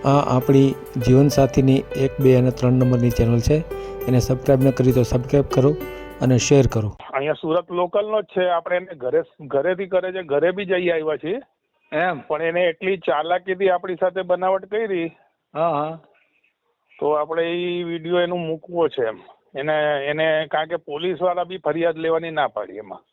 આ આપણી જીવનસાથીની 1, 2 અને 3 નંબરની ચેનલ છે. એને સબસ્ક્રાઈબ ન કરી તો સબસ્ક્રાઈબ કરો અને શેર કરો. અહીંયા સુરત લોકલનો જ છે. આપણે એને ઘરેથી કરે છે, ઘરે બી જઈ આવ્યા છીએ એમ. પણ એને એટલી ચાલાકીથી આપણી સાથે બનાવટ કરી. હા હા. તો આપણે એ વિડીયો એનું મૂકવો છે એમ. એને કારણ કે પોલીસ વાળા બી ફરિયાદ લેવાની ના પાડી એમાં.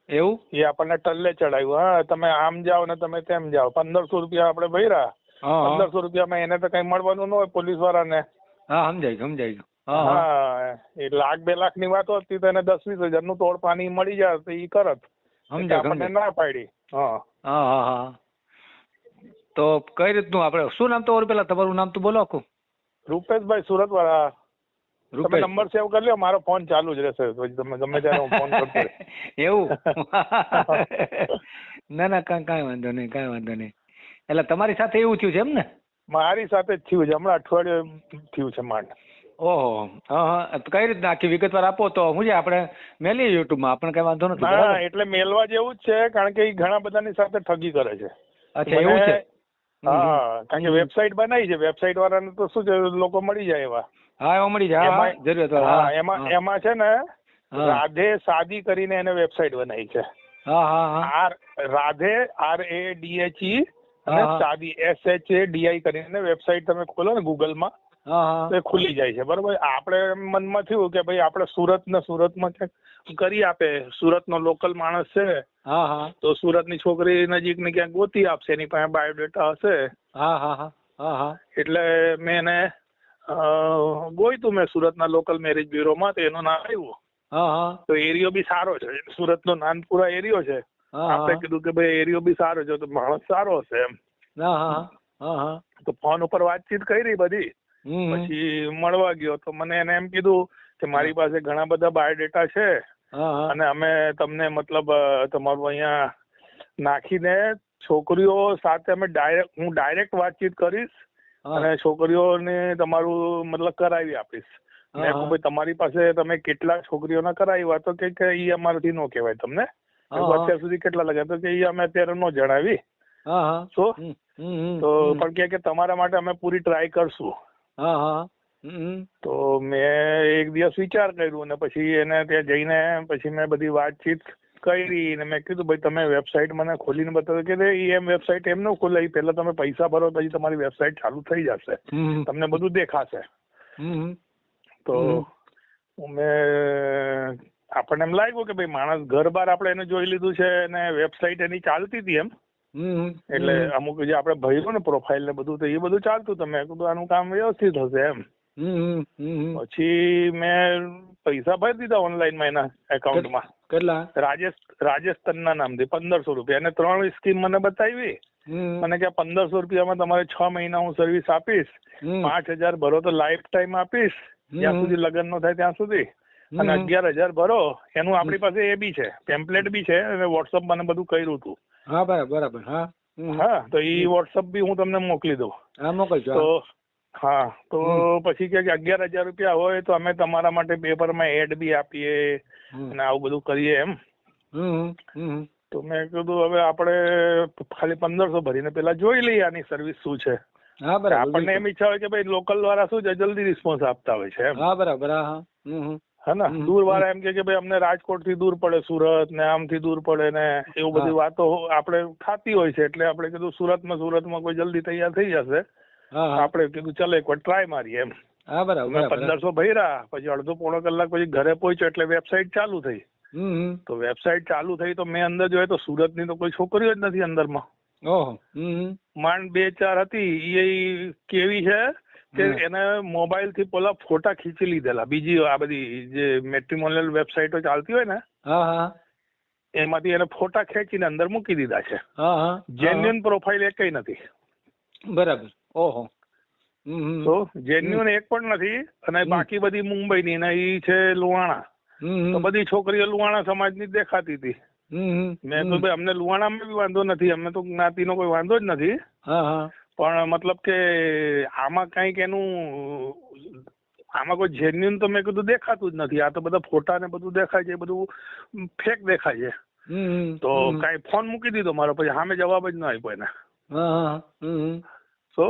એવું? એ આપણને ટલ્લે ચડાવ્યું. હા, તમે આમ જાઓ ને તમે તેમ જાઓ. 1500 રૂપિયા આપણે ભર્યા. 1500 રૂપિયામાં એને તો કઈ મળવાનું ન હોય પોલીસ વાળાને. હા, સમજાય. હા, એ 1,00,000-2 લાખની વાત હતી તો એને 10-20 હજારનું તોડ પાણી મળી જાય તો એ કરત. આપણને ના પાડી. હા. તો કઈ રીતનું આપણે શું નામ તો પેલા તમારું નામ તો બોલો આખું. રૂપેશભાઈ, સુરત વાળા. તમે નંબર સેવ કરી લો, મારો ફોન ચાલુ જ રહેશે. તમે ગમે ત્યારે હું ફોન કરતો. એવું? ના કાંઈ વાંધો નહીં. એટલે તમારી સાથે એવું થયું છે એમ ને? મારી સાથે જ થયું છે. હમણાં અઠવાડિયે થયું છે માંડ. ઓહો. હા. કઈ રીતના આખી વિગતવાર આપો તો હું છે આપણે મેલીએ યુટ્યુબમાં. આપણે કઈ વાંધો નથી. હા, એટલે મેલવા જેવું જ છે કારણ કે એ ઘણા બધાની સાથે ઠગી કરે છે. અચ્છા, એવું છે? હા, કારણ કે વેબસાઇટ બનાવી છે. વેબસાઇટ વાળાને તો શું છે, લોકો મળી જાય એવા. હા, એવા મળી જાય. જરૂર. એમાં છે ને રાધે સાદી કરીને એને વેબસાઇટ બનાવી છે. રાધે RADHE અને સાદી SHADI કરીને વેબસાઇટ તમે ખોલો ને ગૂગલમાં તો એ ખુલી જાય છે. બરોબર. આપણે મનમાં થયું કે ભાઈ આપણે સુરતમાં કરી આપે. સુરતનો લોકલ માણસ છે તો સુરતની છોકરી નજીક ને ક્યાંક ગોતી આપશે. એની પાસે બાયોડેટા હશે. એટલે મેં એને ગોઈતું મેં સુરતના લોકલ મેરેજ બ્યુરોમાં. તો એનું નામ આવ્યું. તો એરિયો બી સારો છે. સુરતનો નાનપુરા એરિયો છે. આપણે કીધું કે ભાઈ એરિયો બી સારો છે તો માણસ સારો હશે એમ. તો ફોન ઉપર વાતચીત કરી બધી. પછી મળવા ગયો તો મને એને એમ કીધું કે મારી પાસે ઘણા બધા બાયોડેટા છે અને અમે તમને મતલબ તમારું અહીંયા નાખીને છોકરીઓ સાથે હું ડાયરેક્ટ વાતચીત કરીશ અને છોકરીઓને તમારું મતલબ કરાવી આપીશ. મેં કહું ભાઈ તમારી પાસે તમે કેટલા છોકરીઓને કરાવ્યા? તો કે એ અમારાથી ન કહેવાય તમને. અત્યાર સુધી કેટલા લાગ્યા? તો કે એ અમે અત્યારે ન જણાવી. તો પણ કે તમારા માટે અમે પૂરી ટ્રાય કરશું. તો મેં એક દિવસ વિચાર કર્યું અને પછી એને ત્યાં જઈને પછી મેં બધી વાતચીત કરી ને મેં કીધું ભાઈ તમે વેબસાઇટ મને ખોલીને બતાવો. કે એમ વેબસાઇટ એમ ન ખોલે, પહેલા તમે પૈસા ભરો પછી તમારી વેબસાઇટ ચાલુ થઈ જશે, તમને બધું દેખાશે. તો આપણને એમ લાગ્યું કે ભાઈ માણસ ઘર બાર આપણે એને જોઈ લીધું છે અને વેબસાઇટ એની ચાલતી હતી એમ. એટલે અમુક જે આપણે ભર્યું ને પ્રોફાઇલ ને બધું તો એ બધું ચાલતું. તમે કીધું આનું કામ વ્યવસ્થિત હશે એમ. પછી મેં પૈસા ભરી દીધા ઓનલાઈનમાં એના એકાઉન્ટમાં. કેટલા? રાજસ્થાનના નામથી 1500 રૂપિયા. અને 3 સ્કીમ મને બતાવી. મને કે 1500 રૂપિયામાં તમારે 6 મહિના હું સર્વિસ આપીશ. 5000 ભરો તો લાઈફ ટાઈમ આપીશ જ્યાં સુધી લગ્ન નો થાય ત્યાં સુધી. અને 11,000 ભરો એનું આપણી પાસે એ બી છે, ટેમ્પલેટ બી છે અને વોટ્સઅપ મને બધું કર્યું હતું. બરાબર. તો એ વોટ્સઅપ બી હું તમને મોકલી દઉં. મોકલજો. તો પછી કે 11,000 રૂપિયા હોય તો અમે તમારા માટે પેપરમાં એડ બી આપીએ અને આવું બધું કરીએ એમ. તો મેં કીધું હવે આપણે ખાલી 1500 ભરીને પેલા જોઈ લઈએ આની સર્વિસ શું છે. આપણને એમ ઈચ્છા હોય કે ભાઈ લોકલ વાળા શું છે જલ્દી રિસ્પોન્સ આપતા હોય છે એમ. બરાબર. હે ને દૂર વાળા એમ કે ભાઈ અમને રાજકોટ થી દૂર પડે, સુરત ને આમથી દૂર પડે ને એવું બધી વાતો આપણે થતી હોય છે. એટલે આપણે કીધું સુરતમાં કોઈ જલ્દી તૈયાર થઈ જશે. આપણે કીધું ચાલો એક વાર ટ્રાય મારીએ એમ. 1500 ભર્યા. પછી અડધો પોણો કલાક પછી ઘરે પહોંચ્યો એટલે વેબસાઇટ ચાલુ થઈ. તો વેબસાઇટ ચાલુ થઈ તો મેં અંદર જોયે તો સુરતની તો કોઈ છોકરીઓ જ નથી અંદરમાં. માંડ 2-4 હતી. એ કેવી છે કે એને મોબાઈલ થી પેલા ફોટા ખીચી લીધેલા. બીજી આ બધી જે મેટ્રિમોનિયલ વેબસાઇટો ચાલતી હોય ને એમાંથી એને ફોટા ખેંચીને અંદર મૂકી દીધા છે. જેન્યુઅન પ્રોફાઇલ એક નથી. બરાબર. તો જેન્યુઅન એક પણ નથી. અને બાકી બધી મુંબઈની ને એ છે લુહાણા. તો બધી છોકરીઓ લુહાણા સમાજની જ દેખાતી હતી. મેં તો ભાઈ અમને લુહાણામાં બી વાંધો નથી, અમને તો જ્ઞાતિનો કોઈ વાંધો જ નથી. પણ મતલબ કે આમાં કઈક આમાં કોઈ જેન્યુઅન તો મેં કીધું દેખાતું જ નથી. આ તો બધા ફોટા ને બધું દેખાય છે, બધું ફેક દેખાય છે. તો કઈ ફોન મૂકી દીધો મારો. પછી સામે જવાબ જ ન આપ્યો એને. તો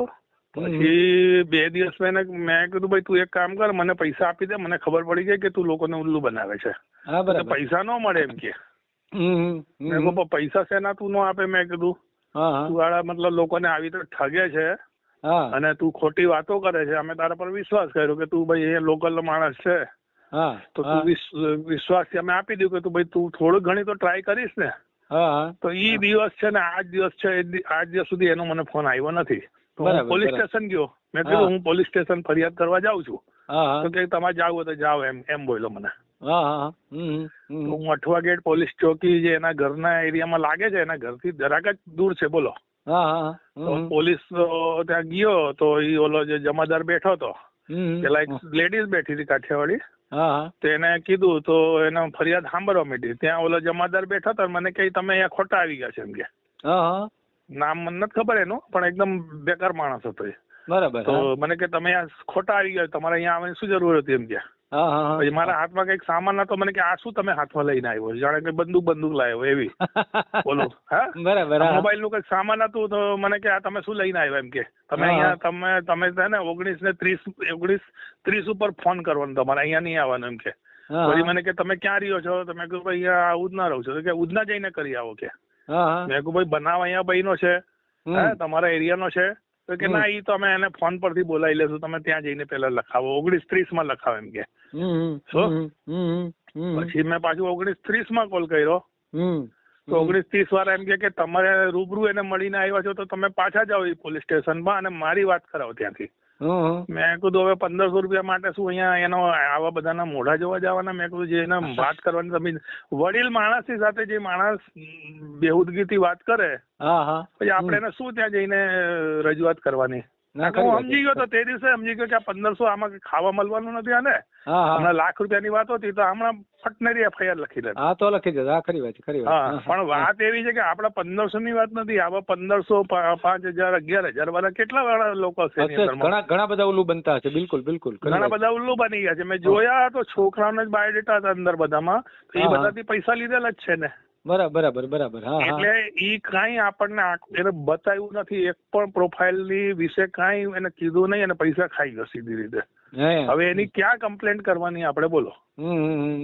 પછી 2 દિવસ મેં કીધું ભાઈ તું એક કામ કર, મને પૈસા આપી દે, મને ખબર પડી ગઈ કે તું લોકોને ઉલ્લુ બનાવે છે. પૈસા ન મળે એમ કે. મેં કહું પૈસા શેના તું ન આપે? મેં કીધું તું આડા મતલબ લોકોને આવી રીતે ઠગે છે અને તું ખોટી વાતો કરે છે. અમે તારા પર વિશ્વાસ કર્યો કે તું ભાઈ એ લોકલ માણસ છે, તો તું વિશ્વાસથી અમે આપી દઉં કે તું ભાઈ તું થોડું ઘણી તો ટ્રાય કરીશ ને. તો ઈ દિવસ છે ને આજ દિવસ છે, આજ દિવસ સુધી એનો મને ફોન આવ્યો નથી. તો હું પોલીસ સ્ટેશન ગયો. મેં કીધું હું પોલીસ સ્ટેશન ફરિયાદ કરવા જાઉં છું. તો કે તમારે જાવ હોય તો જાઓ એમ બોલ્યો મને. હું 8 ગેટ પોલીસ ચોકી જે એના ઘરના એરિયામાં લાગે છે, એના ઘરથી જરાક જ દૂર છે બોલો. તો પોલીસ ત્યાં ગયો તો ઈ ઓલો જે જમાદાર બેઠો હતો, પેલા એક લેડીઝ બેઠી હતી કાઠિયાવાડી, તો એને કીધું તો એને ફરિયાદ સાંભળવા માંડી. ત્યાં ઓલો જમાદાર બેઠો હતો, મને કહે તમે અહીંયા ખોટા આવી ગયા છે એમ કે. નામ મને નથી ખબર એનું, પણ એકદમ બેકાર માણસ હતો એ. બરાબર. તો મને કે તમે અહીંયા ખોટા આવી ગયા, તમારે અહીંયા આવવાની શું જરૂર હતી એમ કે. પછી મારા હાથમાં કઈક સામાન હતો, મને કે આ શું તમે હાથમાં લઈને આવ્યો? જાણે કે બંદૂક લાવ્યો એવી. બોલો. હા બરાબર. મોબાઈલ નું કઈક સામાન હતું, તો મને કે આ તમે શું લઈને આવ્યા એમ કે. તમે અહીંયા તમે છે ને 19:30 ઉપર ફોન કરવાનો તમારે, અહીંયા નહીં આવવાનું એમ કે. પછી મને કે તમે ક્યાં રહ્યો છો? તો મેં કીધું ભાઈ અહીંયા ઉધના રહું છું. તો કે ઉધના જઈને કરી આવો કે. મેં કીધું ભાઈ બનાવ અહીંયા ભાઈનો છે, તમારા એરિયાનો છે? તો કે ના, ઈ તો અમે એને ફોન પરથી બોલાવી લેશું, તમે ત્યાં જઈને પેલા લખાવો, 19:30 લખાવો એમ કે. પછી મેં પાછું 19:30 કોલ કર્યો, તો 19:30 વાળા એમ કે તમારે રૂબરૂ એને મળીને આવ્યા છો તો તમે પાછા જાઓ એ પોલીસ સ્ટેશનમાં અને મારી વાત કરાવો ત્યાંથી. મેં કીધું હવે 1500 રૂપિયા માટે શું અહીંયા એનો આવા બધાના મોઢા જોવા જવાના? મેં કીધું જે એને વાત કરવાની, તમે વડીલ માણસની સાથે જે માણસ બેહુદગીથી વાત કરે, પછી આપણે એને શું ત્યાં જઈને રજૂઆત કરવાની? હું સમજી ગયો તો તે દિવસે સમજી ગયો કે આ 1500 આમાં ખાવા મળવાનું નથી. આને હમણાં લાખ રૂપિયાની વાત હતી તો હમણાં ફટનેરી FIR લખી લે. તો લખી દે. ખરી વાત. પણ વાત એવી છે કે આપડે 1500 ની વાત નથી, આવા 1500, 5000, 11000 વાળા કેટલા વાળા લોકો છે. ઘણા બધા ઉલ્લુ બનતા છે. બિલકુલ. ઘણા બધા ઉલ્લુ બની ગયા છે. મેં જોયા તો છોકરાઓને જ બાયોડેટા હતા અંદર બધામાં, તો એ બધાથી પૈસા લીધેલા જ છે ને. બરાબર. એટલે ઈ કઈ આપણને એને બતાવ્યું નથી, એક પણ પ્રોફાઇલ ની વિશે કઈ એને કીધું નહીં, અને પૈસા ખાઈ ગયો સીધી રીતે. હવે એની ક્યાં કમ્પ્લેન્ટ કરવાની આપણે બોલો?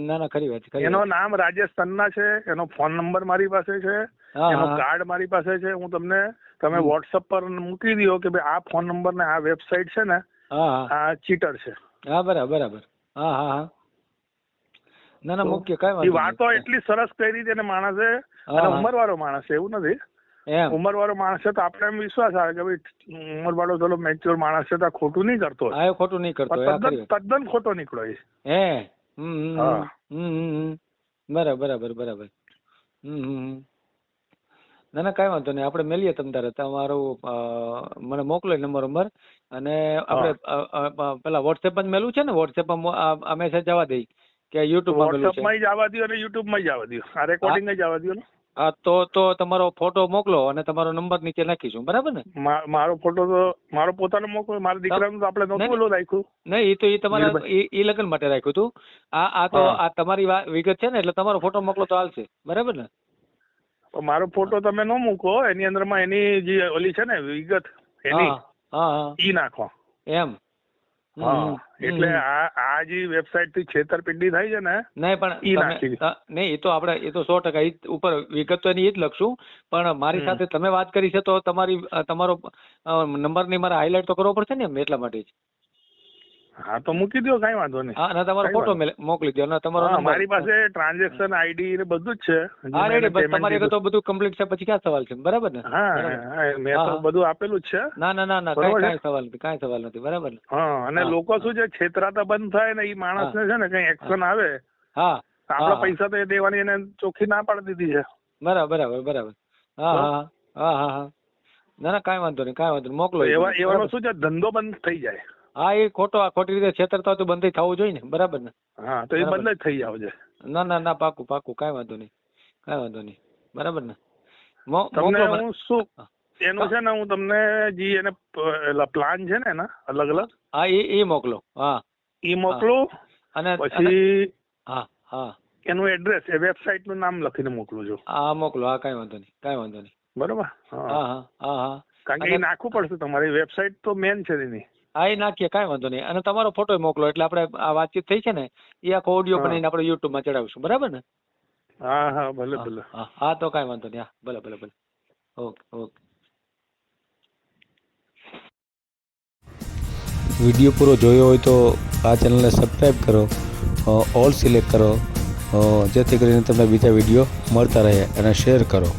ના ખરી વાત. એનો નામ રાજેશ તન્ના છે, એનો ફોન નંબર મારી પાસે છે, એનો કાર્ડ મારી પાસે છે. હું તમે વોટ્સઅપ પર મૂકી દો કે ભાઈ આ ફોન નંબર ને આ વેબસાઇટ છે ને, આ ચીટર છે. બરાબર. ના મુખ્ય કઈ વાતો એટલી સરસ કરી હતી માણસે, અને ઉંમરવાળો માણસ છે, એવું નથી. ઉંમરવાળો માણસ છે તો આપણે એમ વિશ્વાસ આવે કે ભાઈ ઉંમરવાળો થોડો મેચ્યોર માણસ છે તો ખોટું નહીં કરતો. તદ્દન ખોટો નીકળ્યો એ. બરાબર. ના કઈ વાંધો નહીં, આપણે મળીએ તમ તારે. તમારું મને મોકલો નંબર, અને આપણે પેલા વોટ્સએપ જ મેલું છે ને, વોટ્સએપ આ મેસેજ જવા દઈ કે યુટ્યુબ માં મેલું છે? વોટ્સએપ માં જવા દો અને યુટ્યુબ માં જવા દો, આ રેકોર્ડિંગ જવા દો ને. હા તો તમારો ફોટો મોકલો અને તમારો નંબર નીચે નાખીશું. બરાબર ને? મારો ફોટો તો મારો પોતાનો મોકલો, મારા દીકરાનું તો આપણે નહોતું રાખ્યું. નહીં, એ તો એ તમારા એ લગ્ન માટે રાખ્યું હતું. આ તો આ તમારી વિગત છે ને, એટલે તમારો ફોટો મોકલો તો હાલશે. બરાબર ને? મારો ફોટો તમે ન મૂકો, એની અંદરમાં એની જે ઓલી છે ને વિગત એની ઈ નાખો એમ. એટલે આ જે વેબસાઇટ થી છેતરપિંડી થાય છે ને, નહીં પણ નહીં, એ તો આપણે એ તો 100% ઉપર વિગત તો એની એ જ લખશું. પણ મારી સાથે તમે વાત કરી છે તો તમારો નંબર ની મારે હાઇલાઇટ તો કરવો પડશે ને, એટલા માટે જ. હા તો મૂકી દો, કઈ વાંધો નહીં. હા, તમારો ફોટો મોકલી દો અને તમારો નંબર. મારી પાસે ટ્રાન્ઝેક્શન આઈડી ને બધું જ છે. હા રેડી, બસ તમારી તો બધું કમ્પ્લીટ છે, પછી ક્યાં સવાલ છે? બરાબર ને? હા, મેં તો બધું આપેલું જ છે. ના કાંઈ સવાલ નથી. બરાબર ને? હા, અને લોકો શું છે, છેતરાતા બંધ થાય ને, એ માણસ ને છે ને કઈ એક્શન આવે, આપડા પૈસા તો એ દેવાની એને ચોખ્ખી ના પાડી દીધી છે. બરાબર. હા. ના કાંઈ વાંધો નહીં, મોકલો. એવાનો શું છે, ધંધો બંધ થઈ જાય. હા, એ ખોટી રીતે છેતરતા તો બંધ થવું જોઈએ ને. બરાબર ને? હા, તો એ બંધ જ થઈ જાવ છે. ના પાકું, કાંઈ વાંધો નહીં. બરાબર ને? તમને હું શું એનું છે ને, હું તમને જે એને પ્લાન છે ને એના અલગ અલગ, હા એ મોકલો. હા, એ મોકલું. અને પછી એનું એડ્રેસ, એ વેબસાઇટ નું નામ લખીને મોકલું છું. હા મોકલો. હા, કાંઈ વાંધો નહીં. બરોબર. હા. કારણ કે એ નાખવું પડશે, તમારી વેબસાઇટ તો મેન છે એની. હા, એ નાખીએ, કાંઈ વાંધો નહીં. અને તમારો ફોટો મોકલો એટલે આપણે આ વાતચીત થઈ છે ને એ આખો ઓડિયો બનાવીને આપણે યુટ્યુબમાં ચડાવીશું, બરાબર ને? હા હા, ભલે ભલે. હા તો કાંઈ વાંધો નહીં. હા, ભલે ભલે ભલે. Okay okay. વિડીયો પૂરો જોયો હોય તો આ ચેનલને સબસ્ક્રાઈબ કરો, ઓલ સિલેક્ટ કરો, જેથી કરીને તમને બીજા વિડીયો મળતા રહે, અને શેર કરો.